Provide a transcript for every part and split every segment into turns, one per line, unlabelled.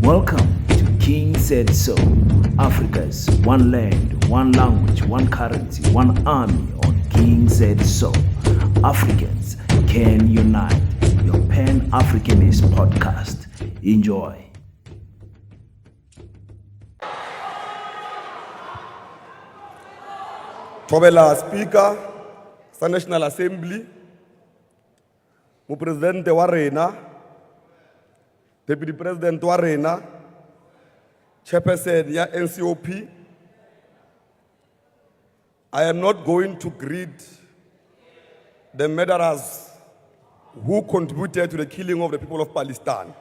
Welcome to King Said So, Africa's one land, one language, one currency, one army on King Said So. Africans can unite. Your Pan-Africanist podcast. Enjoy.
Thobela Speaker sa National Assembly, President wa rena, Deputy President wa rena, Chairperson ya NCOP. I am not going to greet the murderers who contributed to the killing of the people of Palestine.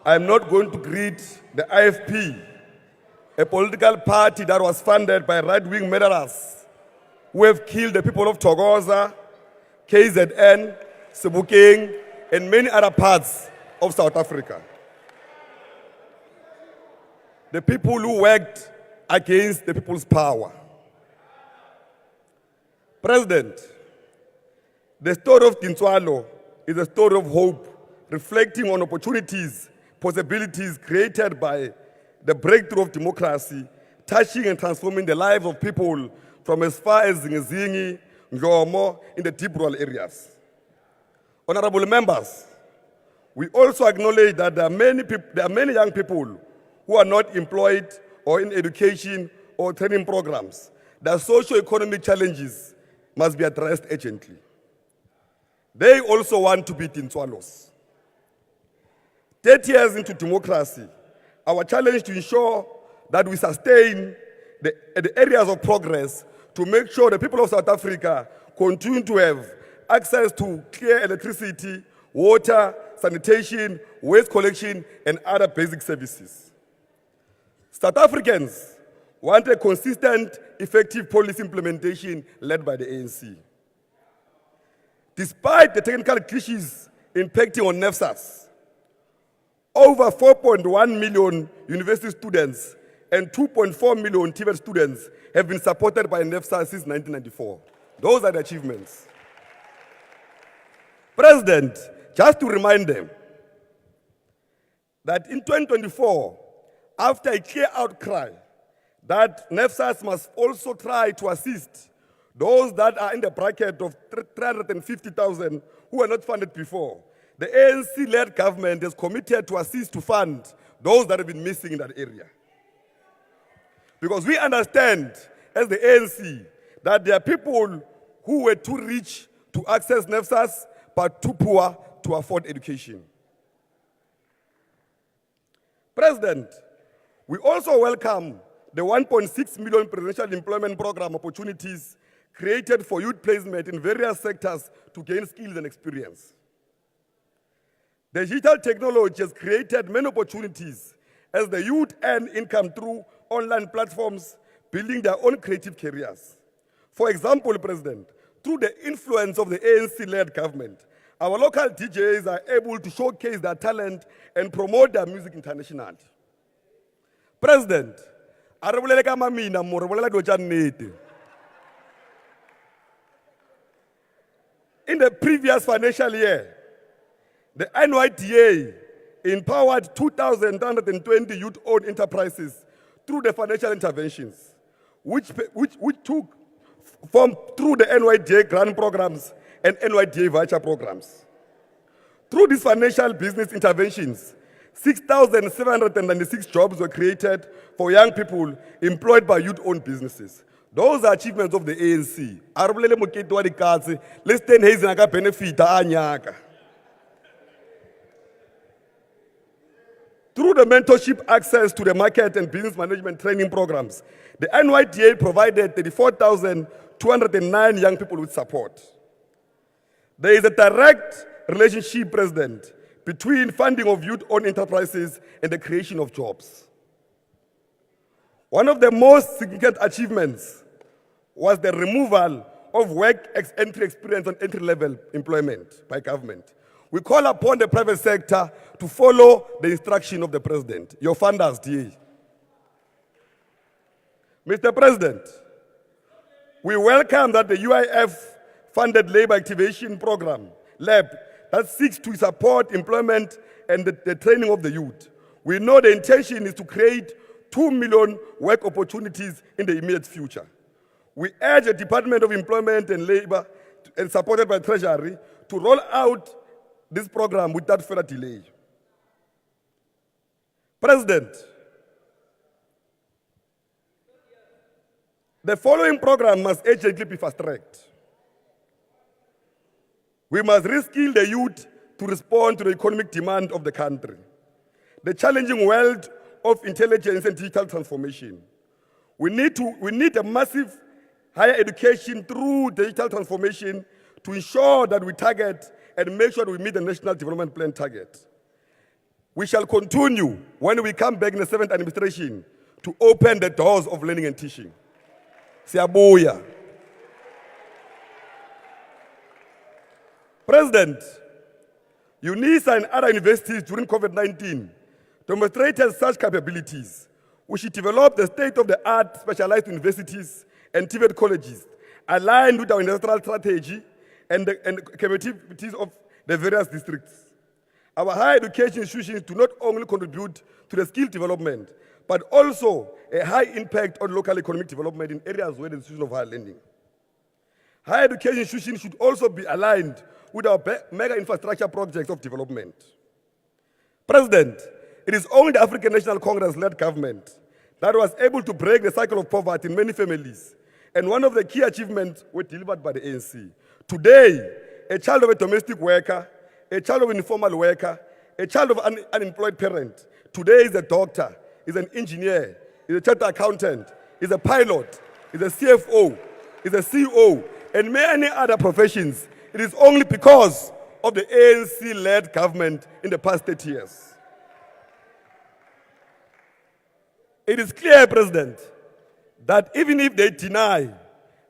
I am not going to greet the IFP, a political party that was funded by right-wing murderers who have killed the people of Thokoza, KZN, Sebokeng, and many other parts of South Africa. The people who worked against the people's power. President, the story of Tintswalo is a story of hope, reflecting on opportunities, possibilities created by the breakthrough of democracy, touching and transforming the lives of people from as far as Zingizingi, Ngomo, in the deep rural areas. Honorable members, we also acknowledge that there are many young people who are not employed or in education or training programs. Their socio-economic challenges must be addressed urgently. They also want to be Tintswalos. 30 years into democracy, our challenge to ensure that we sustain the areas of progress to make sure the people of South Africa continue to have access to clear electricity, water, sanitation, waste collection, and other basic services. South Africans want a consistent, effective policy implementation led by the ANC. Despite the technical glitches impacting on NEFSAS, over 4.1 million university students and 2.4 million TVET students have been supported by NEFSAS since 1994. Those are the achievements. President, just to remind them that in 2024, after a clear outcry that NEFSAS must also try to assist those that are in the bracket of 350,000 who were not funded before, the ANC-led government is committed to assist to fund those that have been missing in that area. Because we understand, as the ANC, that there are people who were too rich to access NEFSAS, but too poor to afford education. President, we also welcome the 1.6 million presidential employment program opportunities created for youth placement in various sectors to gain skills and experience. The digital technology has created many opportunities as the youth earn income through online platforms, building their own creative careers. For example, President, through the influence of the ANC-led government, our local DJs are able to showcase their talent and promote their music internationally. President, in the previous financial year, the NYDA empowered 2,220 youth-owned enterprises through the financial interventions, which took form through the NYDA grant programs and NYDA voucher programs. Through these financial business interventions, 6,796 jobs were created for young people employed by youth-owned businesses. Those are achievements of the ANC. Through the mentorship access to the market and business management training programs, the NYDA provided 34,209 young people with support. There is a direct relationship, President, between funding of youth-owned enterprises and the creation of jobs. One of the most significant achievements was the removal of work entry experience and entry-level employment by government. We call upon the private sector to follow the instruction of the President, your funders, DA. Mr. President, we welcome that the UIF-funded labor activation program, LAB, that seeks to support employment and the training of the youth. We know the intention is to create 2 million work opportunities in the immediate future. We urge the Department of Employment and Labor, and supported by Treasury, to roll out this program without further delay. President, the following program must urgently be fast-tracked. We must reskill the youth to respond to the economic demand of the country, the challenging world of intelligence and digital transformation. We need a massive higher education through digital transformation to ensure that we target and make sure that we meet the National Development Plan target. We shall continue, when we come back in the 7th administration, to open the doors of learning and teaching. Siyabuya. President, UNISA and other universities during COVID-19 demonstrated such capabilities. We should develop the state-of-the-art specialized universities and TVET colleges aligned with our industrial strategy and the capabilities of the various districts. Our higher education institutions do not only contribute to the skill development, but also a high impact on local economic development in areas where the institution of higher learning. Higher education institutions should also be aligned with our mega infrastructure projects of development. President, it is only the African National Congress-led government that was able to break the cycle of poverty in many families, and one of the key achievements were delivered by the ANC. Today, a child of a domestic worker, a child of an informal worker, a child of an unemployed parent, today is a doctor, is an engineer, is a chartered accountant, is a pilot, is a CFO, is a CEO, and many other professions. It is only because of the ANC-led government in the past 30 years. It is clear, President, that even if they deny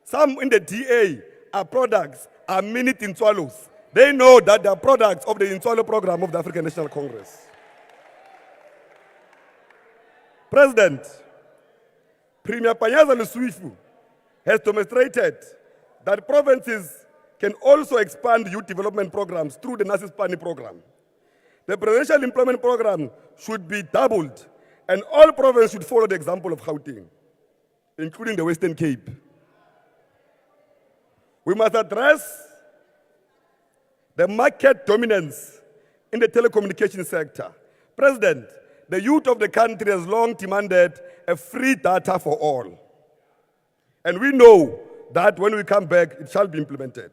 some in the DA are products, are mini Tintswalos, they know that they are products of the Tintswalo program of the African National Congress. President, Premier Panyaza Lesuifu has demonstrated that provinces can also expand youth development programs through the Nasispani program. The presidential employment program should be doubled, and all provinces should follow the example of Gauteng, including the Western Cape. We must address the market dominance in the telecommunications sector. President, the youth of the country has long demanded a free data for all. And we know that when we come back, it shall be implemented.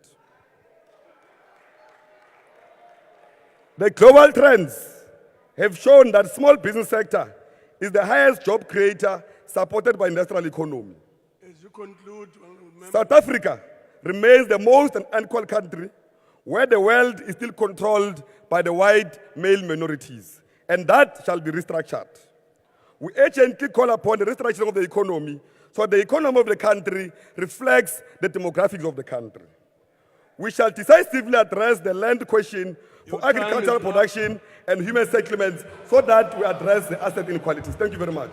The global trends have shown that small business sector is the highest job creator supported by industrial economy.
As you conclude,
South Africa remains the most unequal country where the world is still controlled by the white male minorities, and that shall be restructured. We urgently call upon the restructuring of the economy so the economy of the country reflects the demographics of the country. We shall decisively address the land question for agricultural production and human settlements so that we address the asset inequalities. Thank you very much.